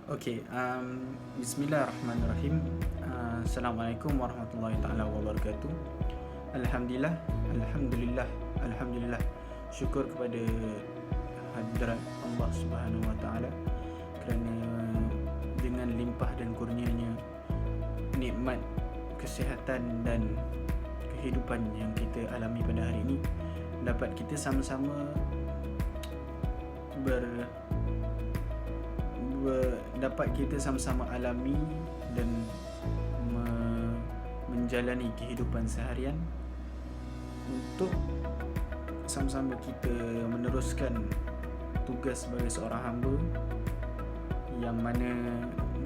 Bismillahirrahmanirrahim. Assalamualaikum warahmatullahi taala wabarakatuh. Alhamdulillah, alhamdulillah, alhamdulillah. Syukur kepada hadrat Allah Subhanahu wa taala kerana dengan limpah dan kurnianya nikmat kesihatan dan kehidupan yang kita alami pada hari ini dapat kita sama-sama dapat kita sama-sama alami dan menjalani kehidupan seharian untuk sama-sama kita meneruskan tugas sebagai seorang hamba yang mana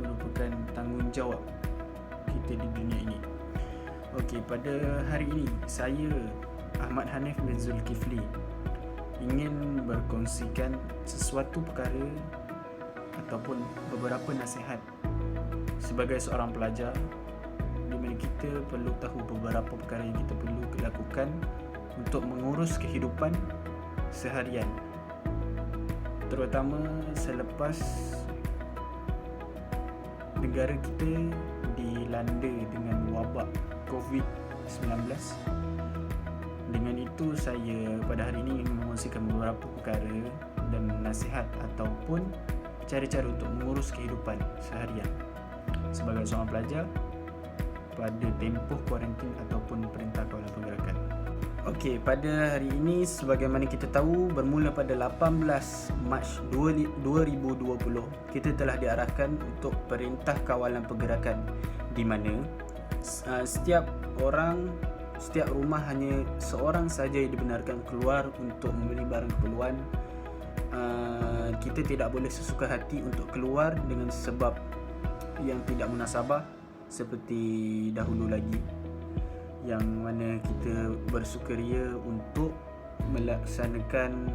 merupakan tanggungjawab kita di dunia ini. Pada hari ini saya Ahmad Hanif bin Zulkifli ingin berkongsikan sesuatu perkara ataupun beberapa nasihat sebagai seorang pelajar di mana kita perlu tahu beberapa perkara yang kita perlu lakukan untuk mengurus kehidupan seharian, terutama selepas negara kita dilanda dengan wabak COVID-19. Dengan itu saya pada hari ini ingin mengkongsikan beberapa perkara dan nasihat ataupun cara-cara untuk mengurus kehidupan seharian sebagai seorang pelajar pada tempoh kuarantin ataupun perintah kawalan pergerakan. Pada hari ini sebagaimana kita tahu, bermula pada 18 Mac 2020 kita telah diarahkan untuk perintah kawalan pergerakan di mana setiap rumah hanya seorang saja yang dibenarkan keluar untuk membeli barang keperluan. Kita tidak boleh sesuka hati untuk keluar dengan sebab yang tidak munasabah seperti dahulu lagi, yang mana kita bersukaria untuk melaksanakan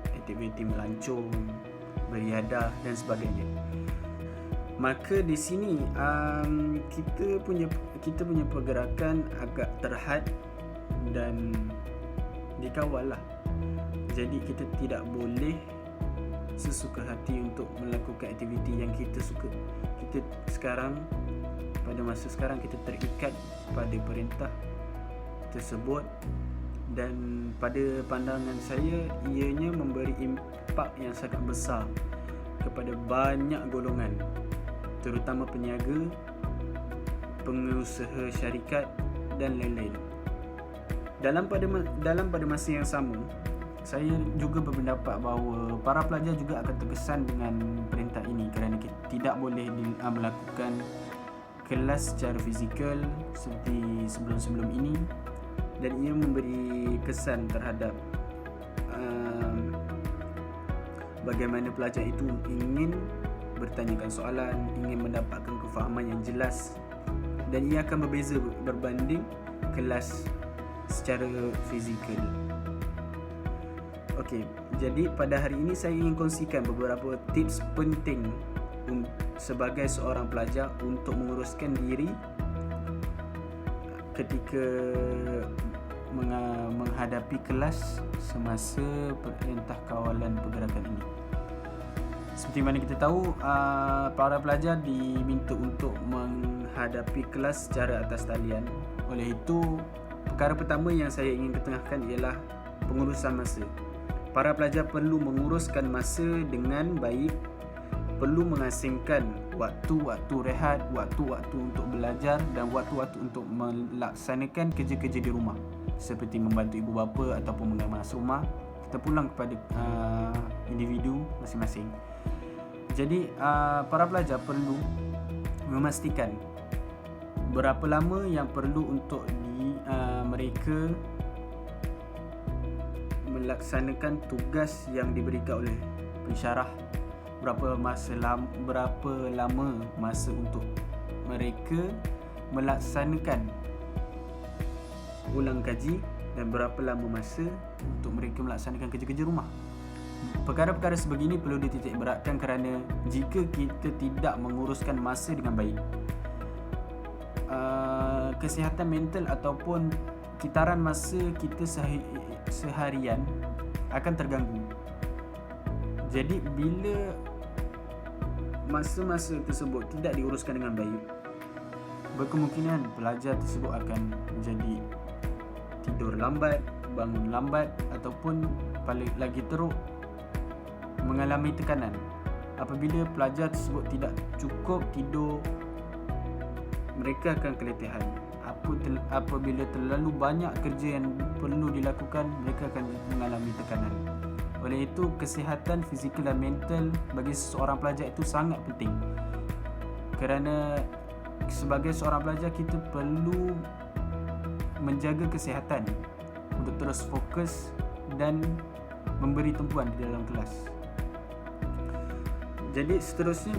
aktiviti melancong, beriadah dan sebagainya. Maka di sini kita punya pergerakan agak terhad dan dikawal lah. Jadi kita tidak boleh sesuka hati untuk melakukan aktiviti yang kita suka. Pada masa sekarang kita terikat pada perintah tersebut, dan pada pandangan saya ianya memberi impak yang sangat besar kepada banyak golongan, terutama peniaga, pengusaha syarikat dan lain-lain. Dalam pada masa yang sama, saya juga berpendapat bahawa para pelajar juga akan terkesan dengan perintah ini kerana kita tidak boleh melakukan kelas secara fizikal seperti sebelum-sebelum ini, dan ia memberi kesan terhadap bagaimana pelajar itu ingin bertanyakan soalan, ingin mendapatkan kefahaman yang jelas, dan ia akan berbeza berbanding kelas secara fizikal. Jadi pada hari ini saya ingin kongsikan beberapa tips penting sebagai seorang pelajar untuk menguruskan diri ketika menghadapi kelas semasa perintah kawalan pergerakan ini. Seperti mana kita tahu, para pelajar diminta untuk menghadapi kelas secara atas talian. Oleh itu, perkara pertama yang saya ingin ketengahkan ialah pengurusan masa. Para pelajar perlu menguruskan masa dengan baik, perlu mengasingkan waktu-waktu rehat, waktu-waktu untuk belajar dan waktu-waktu untuk melaksanakan kerja-kerja di rumah seperti membantu ibu bapa ataupun mengemas rumah. Kita pulang kepada individu masing-masing. Jadi para pelajar perlu memastikan berapa lama yang perlu untuk mereka melaksanakan tugas yang diberikan oleh pensyarah, berapa lama masa untuk mereka melaksanakan ulang kaji, dan berapa lama masa untuk mereka melaksanakan kerja-kerja rumah. Perkara-perkara sebegini perlu dititik beratkan kerana jika kita tidak menguruskan masa dengan baik, kesihatan mental ataupun kitaran masa kita seharian akan terganggu. Jadi bila masa-masa tersebut tidak diuruskan dengan baik, berkemungkinan pelajar tersebut akan menjadi tidur lambat, bangun lambat, ataupun paling lagi teruk mengalami tekanan. Apabila pelajar tersebut tidak cukup tidur, mereka akan keletihan. Apabila terlalu banyak kerja yang perlu dilakukan, mereka akan mengalami tekanan. Oleh itu, kesihatan fizikal dan mental bagi seseorang pelajar itu sangat penting. Kerana sebagai seorang pelajar, kita perlu menjaga kesihatan untuk terus fokus dan memberi tumpuan di dalam kelas. Jadi seterusnya,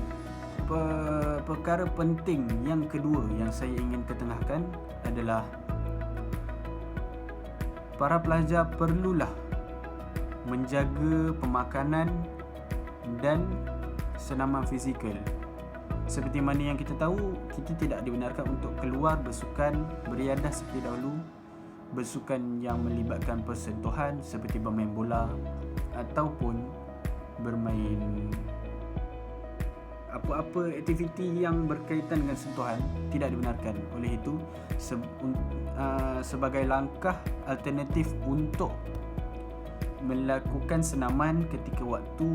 perkara penting yang kedua yang saya ingin ketengahkan adalah para pelajar perlulah menjaga pemakanan dan senaman fizikal. Seperti mana yang kita tahu, kita tidak dibenarkan untuk keluar bersukan, beriadah seperti dahulu, bersukan yang melibatkan persentuhan seperti bermain bola ataupun bermain apa-apa aktiviti yang berkaitan dengan sentuhan tidak dibenarkan. Oleh itu, sebagai langkah alternatif untuk melakukan senaman ketika waktu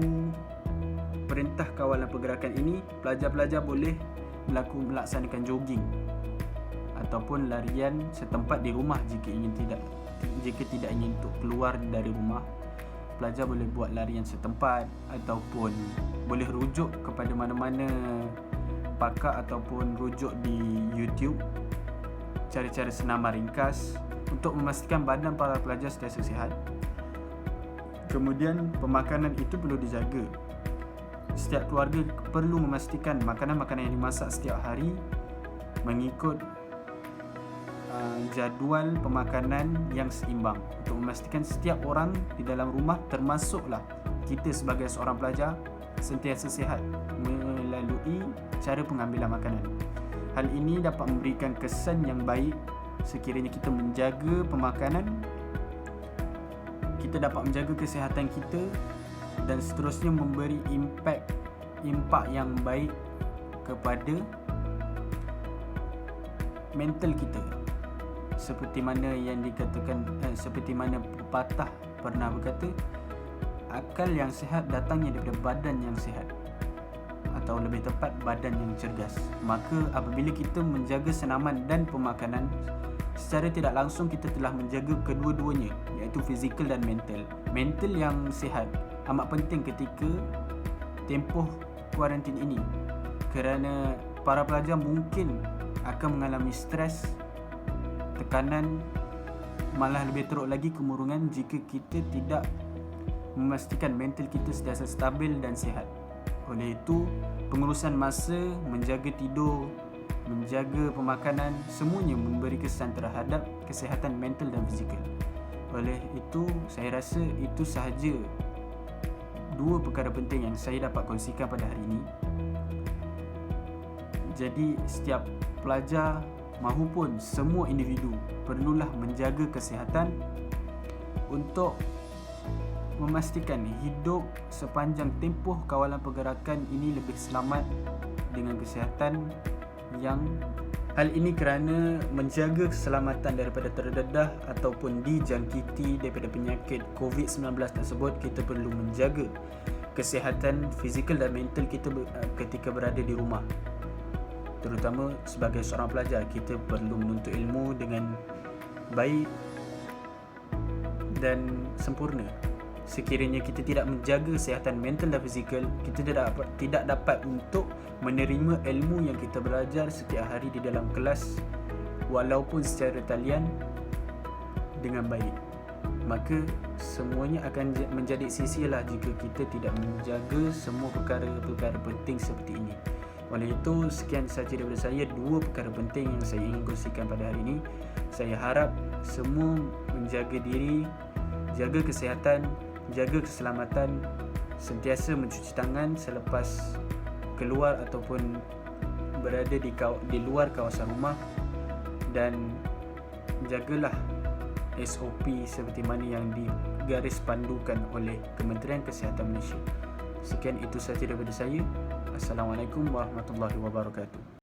perintah kawalan pergerakan ini, pelajar-pelajar boleh melaksanakan jogging ataupun larian setempat di rumah jika tidak ingin untuk keluar dari rumah. Pelajar boleh buat larian setempat ataupun boleh rujuk kepada mana-mana pakar ataupun rujuk di YouTube cara-cara senaman ringkas untuk memastikan badan para pelajar sentiasa sihat. Kemudian pemakanan itu perlu dijaga. Setiap keluarga perlu memastikan makanan-makanan yang dimasak setiap hari mengikut jadual pemakanan yang seimbang untuk memastikan setiap orang di dalam rumah, termasuklah kita sebagai seorang pelajar, sentiasa sihat melalui cara pengambilan makanan. Hal ini dapat memberikan kesan yang baik sekiranya kita menjaga pemakanan, kita dapat menjaga kesihatan kita dan seterusnya memberi impak yang baik kepada mental kita. Seperti mana yang dikatakan, seperti mana pepatah pernah berkata, akal yang sihat datangnya daripada badan yang sihat, atau lebih tepat badan yang cergas. Maka apabila kita menjaga senaman dan pemakanan, secara tidak langsung kita telah menjaga kedua-duanya, iaitu fizikal dan mental. Mental yang sihat amat penting ketika tempoh kuarantin ini, kerana para pelajar mungkin akan mengalami stres, tekanan, malah lebih teruk lagi kemurungan jika kita tidak memastikan mental kita sentiasa stabil dan sihat. Oleh itu, pengurusan masa, menjaga tidur, menjaga pemakanan, semuanya memberi kesan terhadap kesihatan mental dan fizikal. Oleh itu, saya rasa itu sahaja dua perkara penting yang saya dapat kongsikan pada hari ini. Jadi, setiap pelajar mahupun semua individu perlulah menjaga kesihatan untuk memastikan hidup sepanjang tempoh kawalan pergerakan ini lebih selamat dengan kesihatan yang hal ini kerana menjaga keselamatan daripada terdedah ataupun dijangkiti daripada penyakit COVID-19 tersebut. Kita perlu menjaga kesihatan fizikal dan mental kita ketika berada di rumah. Terutama sebagai seorang pelajar, kita perlu menuntut ilmu dengan baik dan sempurna. Sekiranya kita tidak menjaga kesihatan mental dan fizikal, kita tidak dapat untuk menerima ilmu yang kita belajar setiap hari di dalam kelas walaupun secara talian dengan baik. Maka semuanya akan menjadi sia-sialah jika kita tidak menjaga semua perkara-perkara penting seperti ini. Oleh itu, sekian sahaja daripada saya, dua perkara penting yang saya ingin kongsikan pada hari ini. Saya harap semua menjaga diri, jaga kesihatan, jaga keselamatan, sentiasa mencuci tangan selepas keluar ataupun berada di luar kawasan rumah, dan jagalah SOP seperti mana yang digaris pandukan oleh Kementerian Kesihatan Malaysia. Sekian itu sahaja daripada saya. Assalamualaikum warahmatullahi wabarakatuh.